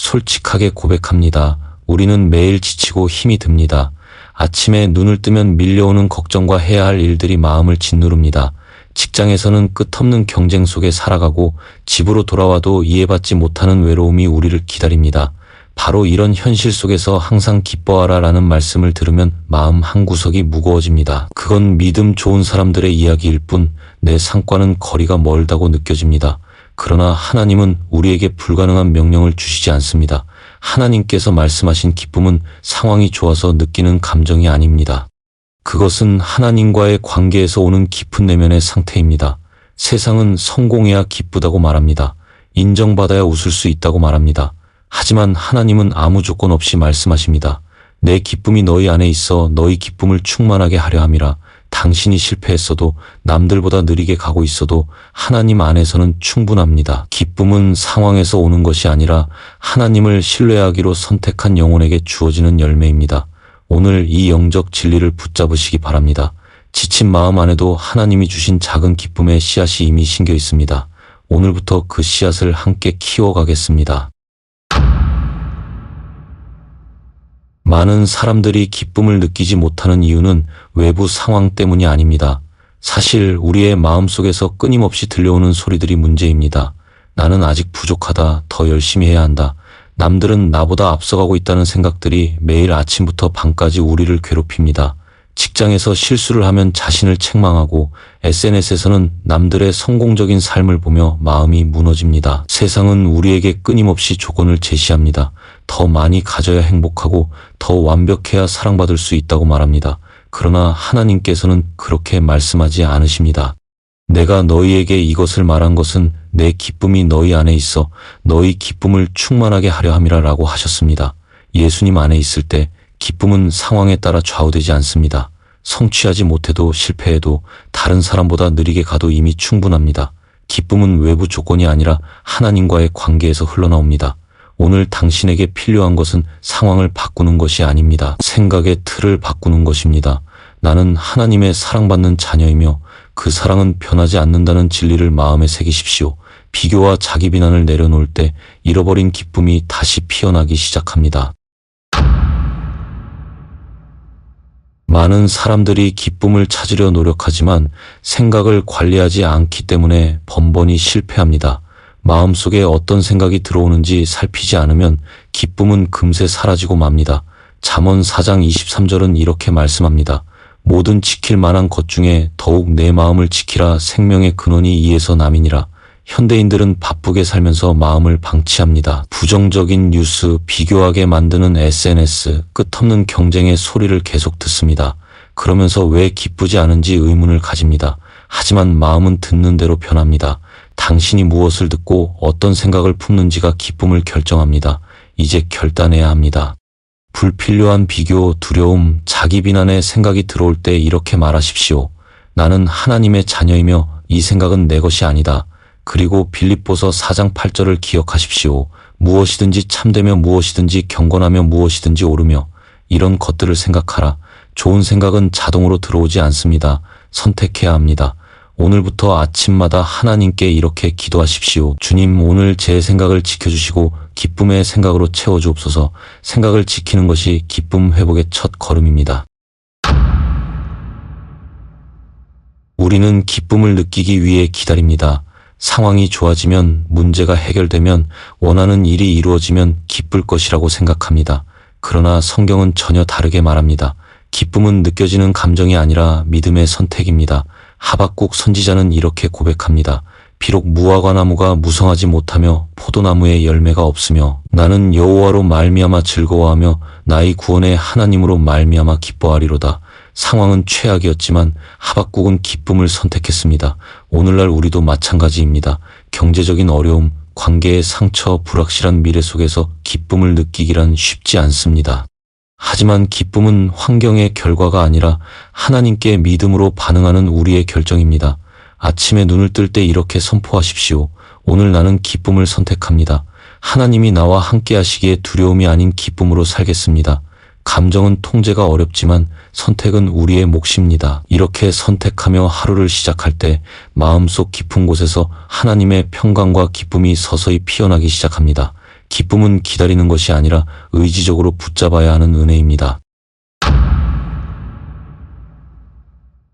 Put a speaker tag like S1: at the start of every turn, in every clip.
S1: 솔직하게 고백합니다. 우리는 매일 지치고 힘이 듭니다. 아침에 눈을 뜨면 밀려오는 걱정과 해야 할 일들이 마음을 짓누릅니다. 직장에서는 끝없는 경쟁 속에 살아가고 집으로 돌아와도 이해받지 못하는 외로움이 우리를 기다립니다. 바로 이런 현실 속에서 항상 기뻐하라 라는 말씀을 들으면 마음 한구석이 무거워집니다. 그건 믿음 좋은 사람들의 이야기일 뿐 내 삶과는 거리가 멀다고 느껴집니다. 그러나 하나님은 우리에게 불가능한 명령을 주시지 않습니다. 하나님께서 말씀하신 기쁨은 상황이 좋아서 느끼는 감정이 아닙니다. 그것은 하나님과의 관계에서 오는 깊은 내면의 상태입니다. 세상은 성공해야 기쁘다고 말합니다. 인정받아야 웃을 수 있다고 말합니다. 하지만 하나님은 아무 조건 없이 말씀하십니다. 내 기쁨이 너희 안에 있어 너희 기쁨을 충만하게 하려 함이라. 당신이 실패했어도 남들보다 느리게 가고 있어도 하나님 안에서는 충분합니다. 기쁨은 상황에서 오는 것이 아니라 하나님을 신뢰하기로 선택한 영혼에게 주어지는 열매입니다. 오늘 이 영적 진리를 붙잡으시기 바랍니다. 지친 마음 안에도 하나님이 주신 작은 기쁨의 씨앗이 이미 심겨 있습니다. 오늘부터 그 씨앗을 함께 키워가겠습니다. 많은 사람들이 기쁨을 느끼지 못하는 이유는 외부 상황 때문이 아닙니다. 사실 우리의 마음속에서 끊임없이 들려오는 소리들이 문제입니다. 나는 아직 부족하다, 더 열심히 해야 한다. 남들은 나보다 앞서가고 있다는 생각들이 매일 아침부터 밤까지 우리를 괴롭힙니다. 직장에서 실수를 하면 자신을 책망하고 SNS에서는 남들의 성공적인 삶을 보며 마음이 무너집니다. 세상은 우리에게 끊임없이 조건을 제시합니다. 더 많이 가져야 행복하고 더 완벽해야 사랑받을 수 있다고 말합니다. 그러나 하나님께서는 그렇게 말씀하지 않으십니다. 내가 너희에게 이것을 말한 것은 내 기쁨이 너희 안에 있어 너희 기쁨을 충만하게 하려 함이라 라고 하셨습니다. 예수님 안에 있을 때 기쁨은 상황에 따라 좌우되지 않습니다. 성취하지 못해도 실패해도 다른 사람보다 느리게 가도 이미 충분합니다. 기쁨은 외부 조건이 아니라 하나님과의 관계에서 흘러나옵니다. 오늘 당신에게 필요한 것은 상황을 바꾸는 것이 아닙니다. 생각의 틀을 바꾸는 것입니다. 나는 하나님의 사랑받는 자녀이며 그 사랑은 변하지 않는다는 진리를 마음에 새기십시오. 비교와 자기 비난을 내려놓을 때 잃어버린 기쁨이 다시 피어나기 시작합니다. 많은 사람들이 기쁨을 찾으려 노력하지만 생각을 관리하지 않기 때문에 번번이 실패합니다. 마음속에 어떤 생각이 들어오는지 살피지 않으면 기쁨은 금세 사라지고 맙니다. 잠언 4장 23절은 이렇게 말씀합니다. 모든 지킬 만한 것 중에 더욱 내 마음을 지키라. 생명의 근원이 이에서 남이니라. 현대인들은 바쁘게 살면서 마음을 방치합니다. 부정적인 뉴스, 비교하게 만드는 SNS, 끝없는 경쟁의 소리를 계속 듣습니다. 그러면서 왜 기쁘지 않은지 의문을 가집니다. 하지만 마음은 듣는 대로 변합니다. 당신이 무엇을 듣고 어떤 생각을 품는지가 기쁨을 결정합니다. 이제 결단해야 합니다. 불필요한 비교, 두려움, 자기 비난의 생각이 들어올 때 이렇게 말하십시오. 나는 하나님의 자녀이며 이 생각은 내 것이 아니다. 그리고 빌립보서 4장 8절을 기억하십시오. 무엇이든지 참되며 무엇이든지 경건하며 무엇이든지 옳으며 이런 것들을 생각하라. 좋은 생각은 자동으로 들어오지 않습니다. 선택해야 합니다. 오늘부터 아침마다 하나님께 이렇게 기도하십시오. 주님, 오늘 제 생각을 지켜주시고 기쁨의 생각으로 채워주옵소서. 생각을 지키는 것이 기쁨 회복의 첫 걸음입니다. 우리는 기쁨을 느끼기 위해 기다립니다. 상황이 좋아지면, 문제가 해결되면, 원하는 일이 이루어지면 기쁠 것이라고 생각합니다. 그러나 성경은 전혀 다르게 말합니다. 기쁨은 느껴지는 감정이 아니라 믿음의 선택입니다. 하박국 선지자는 이렇게 고백합니다. 비록 무화과 나무가 무성하지 못하며 포도나무에 열매가 없으며 나는 여호와로 말미암아 즐거워하며 나의 구원의 하나님으로 말미암아 기뻐하리로다. 상황은 최악이었지만 하박국은 기쁨을 선택했습니다. 오늘날 우리도 마찬가지입니다. 경제적인 어려움, 관계의 상처, 불확실한 미래 속에서 기쁨을 느끼기란 쉽지 않습니다. 하지만 기쁨은 환경의 결과가 아니라 하나님께 믿음으로 반응하는 우리의 결정입니다. 아침에 눈을 뜰 때 이렇게 선포하십시오. 오늘 나는 기쁨을 선택합니다. 하나님이 나와 함께 하시기에 두려움이 아닌 기쁨으로 살겠습니다. 감정은 통제가 어렵지만 선택은 우리의 몫입니다. 이렇게 선택하며 하루를 시작할 때 마음속 깊은 곳에서 하나님의 평강과 기쁨이 서서히 피어나기 시작합니다. 기쁨은 기다리는 것이 아니라 의지적으로 붙잡아야 하는 은혜입니다.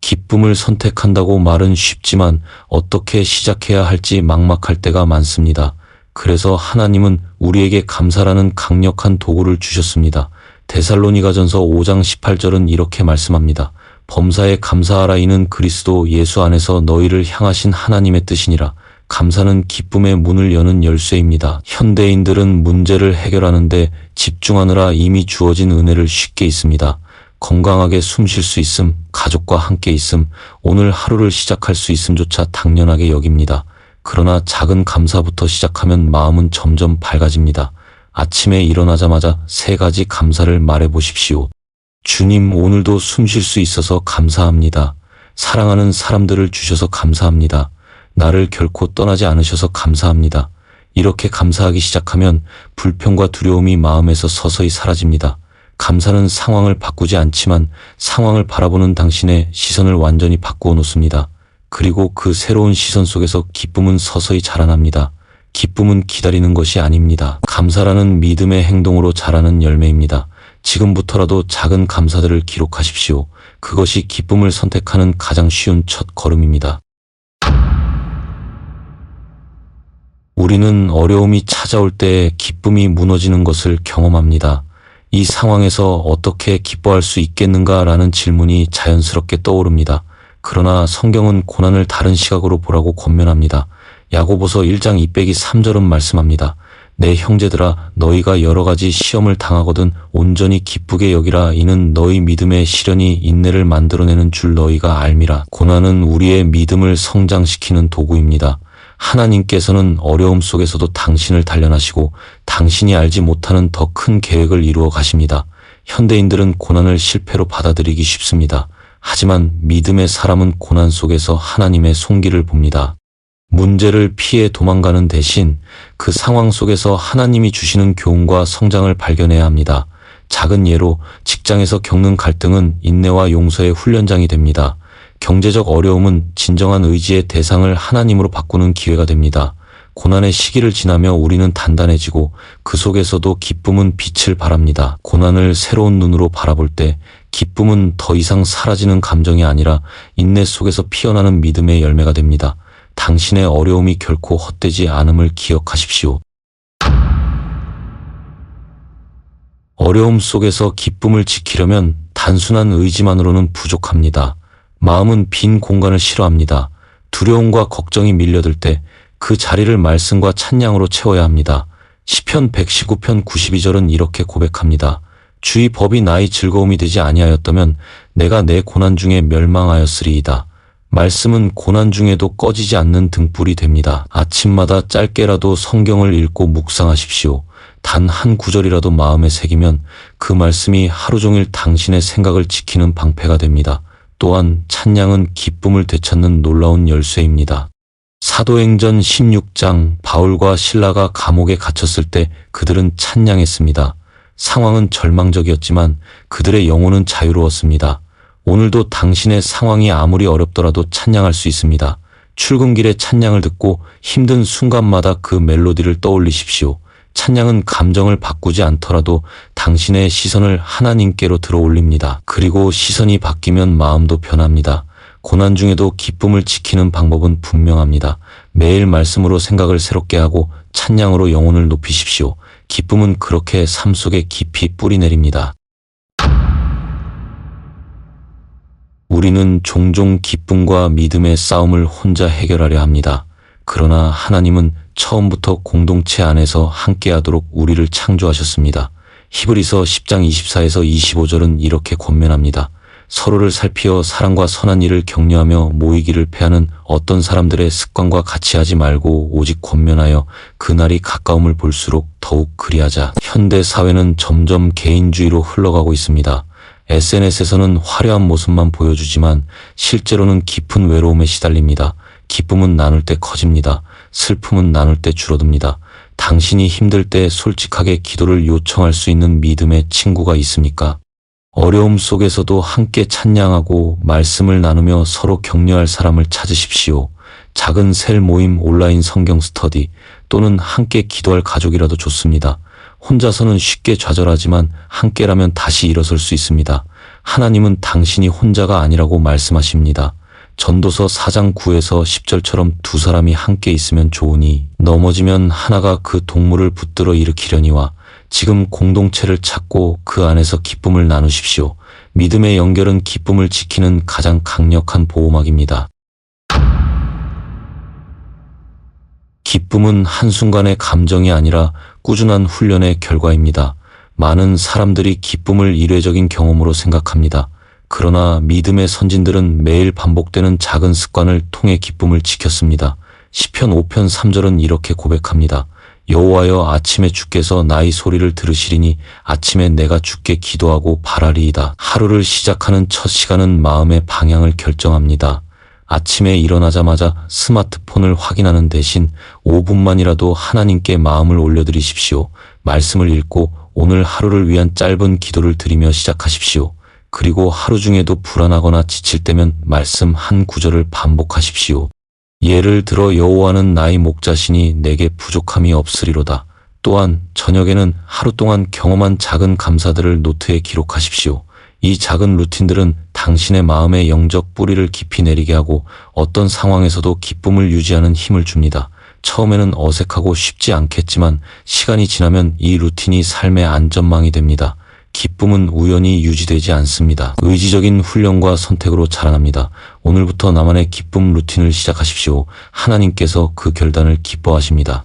S1: 기쁨을 선택한다고 말은 쉽지만 어떻게 시작해야 할지 막막할 때가 많습니다. 그래서 하나님은 우리에게 감사라는 강력한 도구를 주셨습니다. 데살로니가전서 5장 18절은 이렇게 말씀합니다. 범사에 감사하라. 이는 그리스도 예수 안에서 너희를 향하신 하나님의 뜻이니라. 감사는 기쁨의 문을 여는 열쇠입니다. 현대인들은 문제를 해결하는데 집중하느라 이미 주어진 은혜를 쉽게 잊습니다. 건강하게 숨 쉴 수 있음, 가족과 함께 있음, 오늘 하루를 시작할 수 있음조차 당연하게 여깁니다. 그러나 작은 감사부터 시작하면 마음은 점점 밝아집니다. 아침에 일어나자마자 3가지 감사를 말해보십시오. 주님, 오늘도 숨 쉴 수 있어서 감사합니다. 사랑하는 사람들을 주셔서 감사합니다. 나를 결코 떠나지 않으셔서 감사합니다. 이렇게 감사하기 시작하면 불평과 두려움이 마음에서 서서히 사라집니다. 감사는 상황을 바꾸지 않지만 상황을 바라보는 당신의 시선을 완전히 바꾸어 놓습니다. 그리고 그 새로운 시선 속에서 기쁨은 서서히 자라납니다. 기쁨은 기다리는 것이 아닙니다. 감사라는 믿음의 행동으로 자라는 열매입니다. 지금부터라도 작은 감사들을 기록하십시오. 그것이 기쁨을 선택하는 가장 쉬운 첫 걸음입니다. 우리는 어려움이 찾아올 때 기쁨이 무너지는 것을 경험합니다. 이 상황에서 어떻게 기뻐할 수 있겠는가라는 질문이 자연스럽게 떠오릅니다. 그러나 성경은 고난을 다른 시각으로 보라고 권면합니다. 야고보서 1장 2-3절은 말씀합니다. 내 형제들아, 너희가 여러 가지 시험을 당하거든 온전히 기쁘게 여기라. 이는 너희 믿음의 시련이 인내를 만들어내는 줄 너희가 알미라. 고난은 우리의 믿음을 성장시키는 도구입니다. 하나님께서는 어려움 속에서도 당신을 단련하시고 당신이 알지 못하는 더 큰 계획을 이루어 가십니다. 현대인들은 고난을 실패로 받아들이기 쉽습니다. 하지만 믿음의 사람은 고난 속에서 하나님의 손길을 봅니다. 문제를 피해 도망가는 대신 그 상황 속에서 하나님이 주시는 교훈과 성장을 발견해야 합니다. 작은 예로 직장에서 겪는 갈등은 인내와 용서의 훈련장이 됩니다. 경제적 어려움은 진정한 의지의 대상을 하나님으로 바꾸는 기회가 됩니다. 고난의 시기를 지나며 우리는 단단해지고 그 속에서도 기쁨은 빛을 발합니다. 고난을 새로운 눈으로 바라볼 때 기쁨은 더 이상 사라지는 감정이 아니라 인내 속에서 피어나는 믿음의 열매가 됩니다. 당신의 어려움이 결코 헛되지 않음을 기억하십시오. 어려움 속에서 기쁨을 지키려면 단순한 의지만으로는 부족합니다. 마음은 빈 공간을 싫어합니다. 두려움과 걱정이 밀려들 때 그 자리를 말씀과 찬양으로 채워야 합니다. 시편 119편 92절은 이렇게 고백합니다. 주의 법이 나의 즐거움이 되지 아니하였다면 내가 내 고난 중에 멸망하였으리이다. 말씀은 고난 중에도 꺼지지 않는 등불이 됩니다. 아침마다 짧게라도 성경을 읽고 묵상하십시오. 단 한 구절이라도 마음에 새기면 그 말씀이 하루 종일 당신의 생각을 지키는 방패가 됩니다. 또한 찬양은 기쁨을 되찾는 놀라운 열쇠입니다. 사도행전 16장 바울과 실라가 감옥에 갇혔을 때 그들은 찬양했습니다. 상황은 절망적이었지만 그들의 영혼은 자유로웠습니다. 오늘도 당신의 상황이 아무리 어렵더라도 찬양할 수 있습니다. 출근길에 찬양을 듣고 힘든 순간마다 그 멜로디를 떠올리십시오. 찬양은 감정을 바꾸지 않더라도 당신의 시선을 하나님께로 들어 올립니다. 그리고 시선이 바뀌면 마음도 변합니다. 고난 중에도 기쁨을 지키는 방법은 분명합니다. 매일 말씀으로 생각을 새롭게 하고 찬양으로 영혼을 높이십시오. 기쁨은 그렇게 삶 속에 깊이 뿌리내립니다. 우리는 종종 기쁨과 믿음의 싸움을 혼자 해결하려 합니다. 그러나 하나님은 처음부터 공동체 안에서 함께하도록 우리를 창조하셨습니다. 히브리서 10장 24에서 25절은 이렇게 권면합니다. 서로를 살피어 사랑과 선한 일을 격려하며 모이기를 패하는 어떤 사람들의 습관과 같이 하지 말고 오직 권면하여 그날이 가까움을 볼수록 더욱 그리하자. 현대 사회는 점점 개인주의로 흘러가고 있습니다. SNS에서는 화려한 모습만 보여주지만 실제로는 깊은 외로움에 시달립니다. 기쁨은 나눌 때 커집니다. 슬픔은 나눌 때 줄어듭니다. 당신이 힘들 때 솔직하게 기도를 요청할 수 있는 믿음의 친구가 있습니까? 어려움 속에서도 함께 찬양하고 말씀을 나누며 서로 격려할 사람을 찾으십시오. 작은 셀 모임, 온라인 성경 스터디, 또는 함께 기도할 가족이라도 좋습니다. 혼자서는 쉽게 좌절하지만 함께라면 다시 일어설 수 있습니다. 하나님은 당신이 혼자가 아니라고 말씀하십니다. 전도서 4장 9에서 10절처럼 두 사람이 함께 있으면 좋으니 넘어지면 하나가 그 동물을 붙들어 일으키려니와 지금 공동체를 찾고 그 안에서 기쁨을 나누십시오. 믿음의 연결은 기쁨을 지키는 가장 강력한 보호막입니다. 기쁨은 한순간의 감정이 아니라 꾸준한 훈련의 결과입니다. 많은 사람들이 기쁨을 일회적인 경험으로 생각합니다. 그러나 믿음의 선진들은 매일 반복되는 작은 습관을 통해 기쁨을 지켰습니다. 시편 5편 3절은 이렇게 고백합니다. 여호와여, 아침에 주께서 나의 소리를 들으시리니 아침에 내가 주께 기도하고 바라리이다. 하루를 시작하는 첫 시간은 마음의 방향을 결정합니다. 아침에 일어나자마자 스마트폰을 확인하는 대신 5분만이라도 하나님께 마음을 올려드리십시오. 말씀을 읽고 오늘 하루를 위한 짧은 기도를 드리며 시작하십시오. 그리고 하루 중에도 불안하거나 지칠 때면 말씀 한 구절을 반복하십시오. 예를 들어 여호와는 나의 목자시니 내게 부족함이 없으리로다. 또한 저녁에는 하루 동안 경험한 작은 감사들을 노트에 기록하십시오. 이 작은 루틴들은 당신의 마음의 영적 뿌리를 깊이 내리게 하고 어떤 상황에서도 기쁨을 유지하는 힘을 줍니다. 처음에는 어색하고 쉽지 않겠지만 시간이 지나면 이 루틴이 삶의 안전망이 됩니다. 기쁨은 우연히 유지되지 않습니다. 의지적인 훈련과 선택으로 자라납니다. 오늘부터 나만의 기쁨 루틴을 시작하십시오. 하나님께서 그 결단을 기뻐하십니다.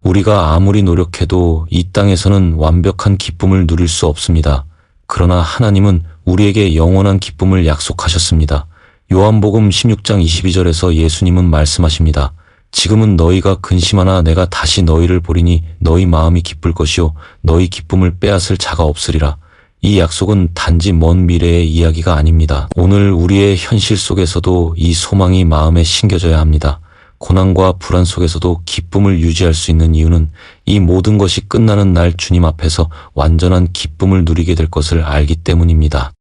S1: 우리가 아무리 노력해도 이 땅에서는 완벽한 기쁨을 누릴 수 없습니다. 그러나 하나님은 우리에게 영원한 기쁨을 약속하셨습니다. 요한복음 16장 22절에서 예수님은 말씀하십니다. 지금은 너희가 근심하나 내가 다시 너희를 보리니 너희 마음이 기쁠 것이요 너희 기쁨을 빼앗을 자가 없으리라. 이 약속은 단지 먼 미래의 이야기가 아닙니다. 오늘 우리의 현실 속에서도 이 소망이 마음에 심겨져야 합니다. 고난과 불안 속에서도 기쁨을 유지할 수 있는 이유는 이 모든 것이 끝나는 날 주님 앞에서 완전한 기쁨을 누리게 될 것을 알기 때문입니다.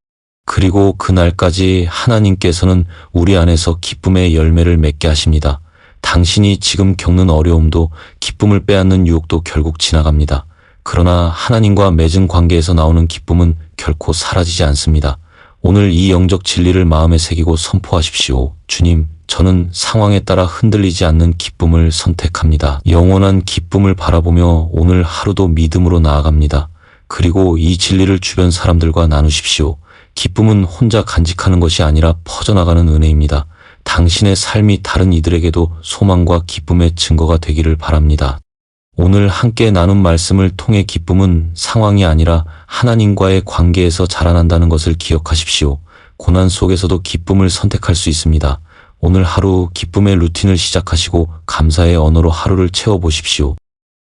S1: 그리고 그날까지 하나님께서는 우리 안에서 기쁨의 열매를 맺게 하십니다. 당신이 지금 겪는 어려움도 기쁨을 빼앗는 유혹도 결국 지나갑니다. 그러나 하나님과 맺은 관계에서 나오는 기쁨은 결코 사라지지 않습니다. 오늘 이 영적 진리를 마음에 새기고 선포하십시오. 주님, 저는 상황에 따라 흔들리지 않는 기쁨을 선택합니다. 영원한 기쁨을 바라보며 오늘 하루도 믿음으로 나아갑니다. 그리고 이 진리를 주변 사람들과 나누십시오. 기쁨은 혼자 간직하는 것이 아니라 퍼져나가는 은혜입니다. 당신의 삶이 다른 이들에게도 소망과 기쁨의 증거가 되기를 바랍니다. 오늘 함께 나눈 말씀을 통해 기쁨은 상황이 아니라 하나님과의 관계에서 자라난다는 것을 기억하십시오. 고난 속에서도 기쁨을 선택할 수 있습니다. 오늘 하루 기쁨의 루틴을 시작하시고 감사의 언어로 하루를 채워보십시오.